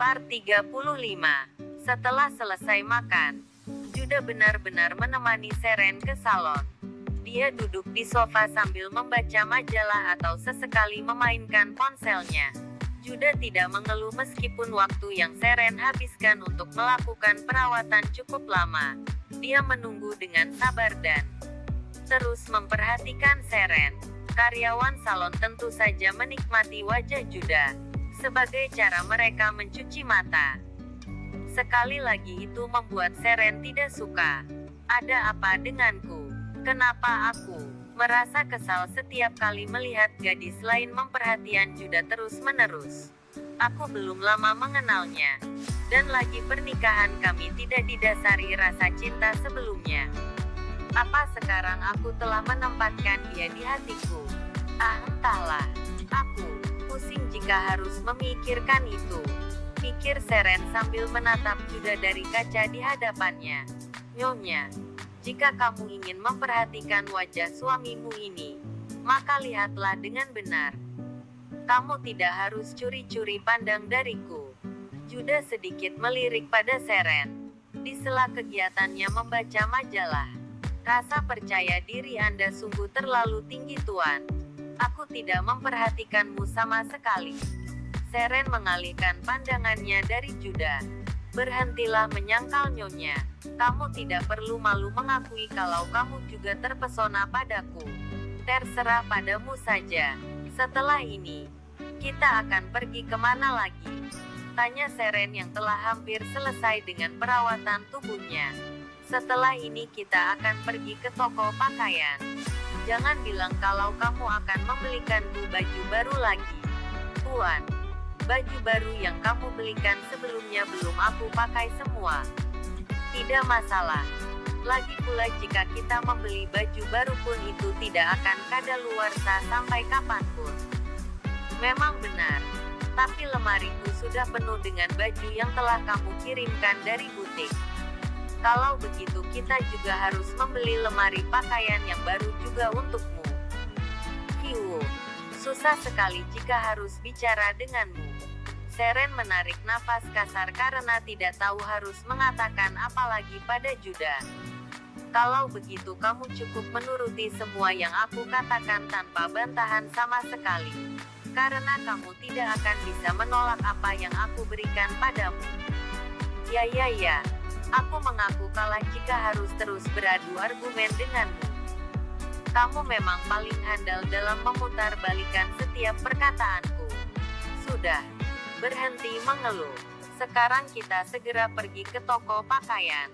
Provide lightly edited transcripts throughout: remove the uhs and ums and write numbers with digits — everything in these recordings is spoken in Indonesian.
Part 35. Setelah selesai makan, Judah benar-benar menemani Seren ke salon. Dia duduk di sofa sambil membaca majalah atau sesekali memainkan ponselnya. Judah tidak mengeluh meskipun waktu yang Seren habiskan untuk melakukan perawatan cukup lama. Dia menunggu dengan sabar dan terus memperhatikan Seren. Karyawan salon tentu saja menikmati wajah Judah sebagai cara mereka mencuci mata. Sekali lagi itu membuat Seren tidak suka. Ada apa denganku? Kenapa aku merasa kesal setiap kali melihat gadis lain memperhatikan Judah terus-menerus? Aku belum lama mengenalnya. Dan lagi pernikahan kami tidak didasari rasa cinta sebelumnya. Apa sekarang aku telah menempatkan dia di hatiku? Entahlah. Aku pusing jika harus memikirkan itu. Pikir Seren sambil menatap Judah dari kaca di hadapannya. Nyonya, jika kamu ingin memperhatikan wajah suamimu ini, maka lihatlah dengan benar. Kamu tidak harus curi-curi pandang dariku. Judah sedikit melirik pada Seren. Di sela kegiatannya membaca majalah. Rasa percaya diri Anda sungguh terlalu tinggi, Tuan. Aku tidak memperhatikanmu sama sekali. Seren mengalihkan pandangannya dari Judah. Berhentilah menyangkal, Nyonya. Kamu tidak perlu malu mengakui kalau kamu juga terpesona padaku. Terserah padamu saja. Setelah ini, kita akan pergi kemana lagi? Tanya Seren yang telah hampir selesai dengan perawatan tubuhnya. Setelah ini kita akan pergi ke toko pakaian. Jangan bilang kalau kamu akan membelikanku baju baru lagi. Tuan, baju baru yang kamu belikan sebelumnya belum aku pakai semua. Tidak masalah. Lagi pula jika kita membeli baju baru pun itu tidak akan kadaluarsa sampai kapanpun. Memang benar. Tapi lemariku sudah penuh dengan baju yang telah kamu kirimkan dari butik. Kalau begitu kita juga harus membeli lemari pakaian yang baru juga untukmu. Hiu, susah sekali jika harus bicara denganmu. Seren menarik nafas kasar karena tidak tahu harus mengatakan apa lagi pada Judah. Kalau begitu kamu cukup menuruti semua yang aku katakan tanpa bantahan sama sekali. Karena kamu tidak akan bisa menolak apa yang aku berikan padamu. Ya. Aku mengaku kalah jika harus terus beradu argumen denganmu. Kamu memang paling handal dalam memutarbalikkan setiap perkataanku. Sudah. Berhenti mengeluh. Sekarang kita segera pergi ke toko pakaian.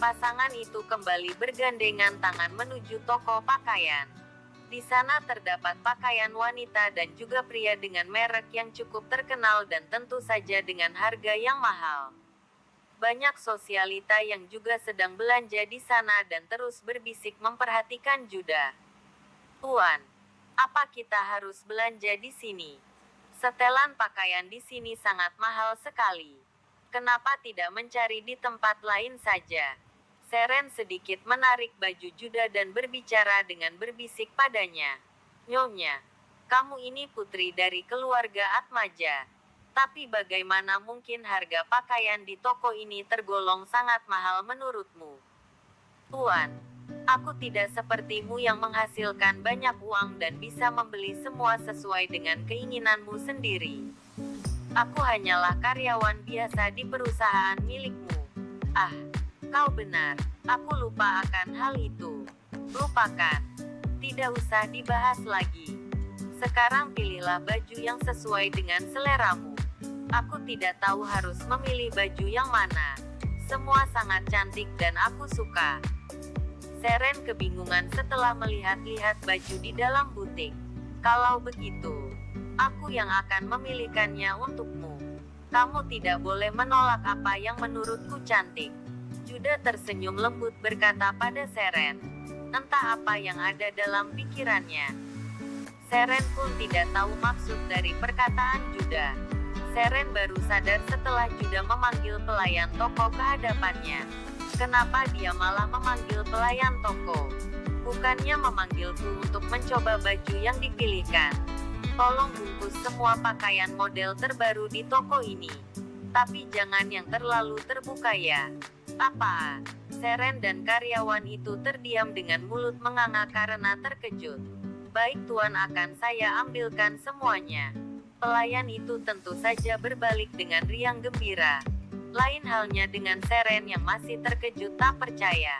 Pasangan itu kembali bergandengan tangan menuju toko pakaian. Di sana terdapat pakaian wanita dan juga pria dengan merek yang cukup terkenal dan tentu saja dengan harga yang mahal. Banyak sosialita yang juga sedang belanja di sana dan terus berbisik memperhatikan Judah. Tuan, apa kita harus belanja di sini? Setelan pakaian di sini sangat mahal sekali. Kenapa tidak mencari di tempat lain saja? Seren sedikit menarik baju Judah dan berbicara dengan berbisik padanya. Nyonya, kamu ini putri dari keluarga Atmaja. Tapi bagaimana mungkin harga pakaian di toko ini tergolong sangat mahal menurutmu? Tuan, aku tidak sepertimu yang menghasilkan banyak uang dan bisa membeli semua sesuai dengan keinginanmu sendiri. Aku hanyalah karyawan biasa di perusahaan milikmu. Kau benar. Aku lupa akan hal itu. Lupakan. Tidak usah dibahas lagi. Sekarang pilihlah baju yang sesuai dengan seleramu. Aku tidak tahu harus memilih baju yang mana. Semua sangat cantik dan aku suka. Seren kebingungan setelah melihat-lihat baju di dalam butik. Kalau begitu, aku yang akan memilihkannya untukmu. Kamu tidak boleh menolak apa yang menurutku cantik. Judah tersenyum lembut berkata pada Seren. Entah apa yang ada dalam pikirannya. Seren pun tidak tahu maksud dari perkataan Judah. Seren baru sadar setelah Judah memanggil pelayan toko ke hadapannya. Kenapa dia malah memanggil pelayan toko? Bukannya memanggilku untuk mencoba baju yang dipilihkan. Tolong bungkus semua pakaian model terbaru di toko ini. Tapi jangan yang terlalu terbuka ya. Apa? Seren dan karyawan itu terdiam dengan mulut menganga karena terkejut. Baik tuan, akan saya ambilkan semuanya. Pelayan itu tentu saja berbalik dengan riang gembira. Lain halnya dengan Seren yang masih terkejut tak percaya.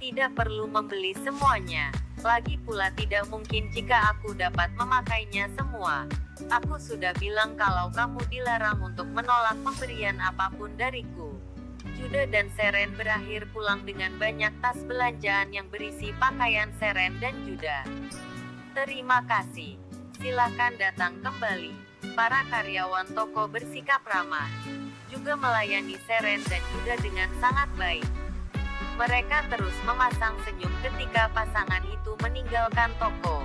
Tidak perlu membeli semuanya. Lagi pula tidak mungkin jika aku dapat memakainya semua. Aku sudah bilang kalau kamu dilarang untuk menolak pemberian apapun dariku. Juda dan Seren berakhir pulang dengan banyak tas belanjaan yang berisi pakaian Seren dan Juda. Terima kasih. Silakan datang kembali. Para karyawan toko bersikap ramah. Juga melayani Seren dan Juda dengan sangat baik. Mereka terus memasang senyum ketika pasangan itu meninggalkan toko.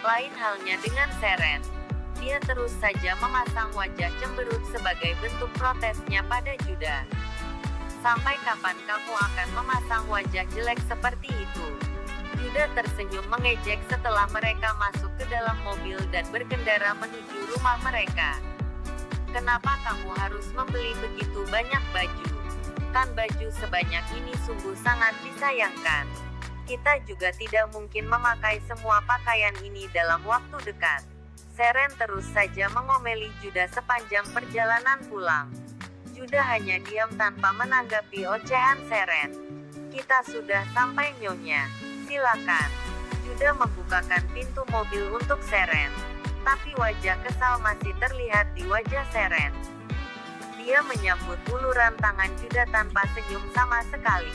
Lain halnya dengan Seren. Dia terus saja memasang wajah cemberut sebagai bentuk protesnya pada Juda. Sampai kapan kamu akan memasang wajah jelek seperti itu? Juda tersenyum mengejek setelah mereka masuk ke dalam mobil dan berkendara menuju rumah mereka. Kenapa kamu harus membeli begitu banyak baju? Kan baju sebanyak ini sungguh sangat disayangkan. Kita juga tidak mungkin memakai semua pakaian ini dalam waktu dekat. Seren terus saja mengomeli Juda sepanjang perjalanan pulang. Juda hanya diam tanpa menanggapi ocehan Seren. Kita sudah sampai, Nyonya. Silakan. Juda membukakan pintu mobil untuk Seren. Tapi wajah kesal masih terlihat di wajah Seren. Dia menyambut uluran tangan Juda tanpa senyum sama sekali.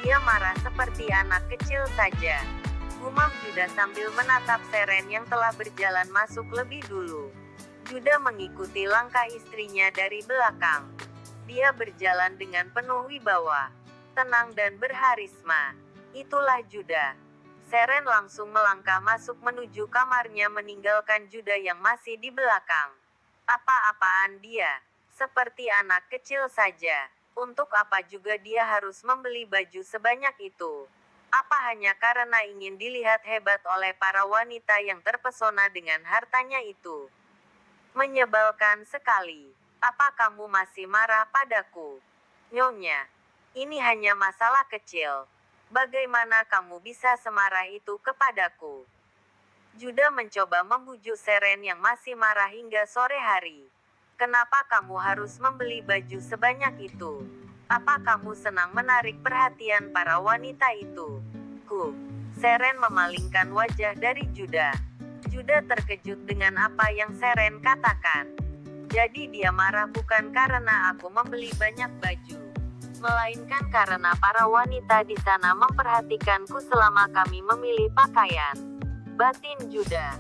Dia marah seperti anak kecil saja. Gumam Juda sambil menatap Seren yang telah berjalan masuk lebih dulu. Juda mengikuti langkah istrinya dari belakang. Dia berjalan dengan penuh wibawa, tenang dan berharisma. Itulah Juda. Seren langsung melangkah masuk menuju kamarnya meninggalkan Juda yang masih di belakang. Apa-apaan dia? Seperti anak kecil saja. Untuk apa juga dia harus membeli baju sebanyak itu? Apa hanya karena ingin dilihat hebat oleh para wanita yang terpesona dengan hartanya itu? Menyebalkan sekali. Apa kamu masih marah padaku? Nyonya, ini hanya masalah kecil. Bagaimana kamu bisa semarah itu kepadaku? Juda mencoba membujuk Seren yang masih marah hingga sore hari. Kenapa kamu harus membeli baju sebanyak itu? Apa kamu senang menarik perhatian para wanita itu? Seren memalingkan wajah dari Juda. Juda terkejut dengan apa yang Seren katakan. Jadi dia marah bukan karena aku membeli banyak baju, melainkan karena para wanita di sana memperhatikanku selama kami memilih pakaian. Batin Juda.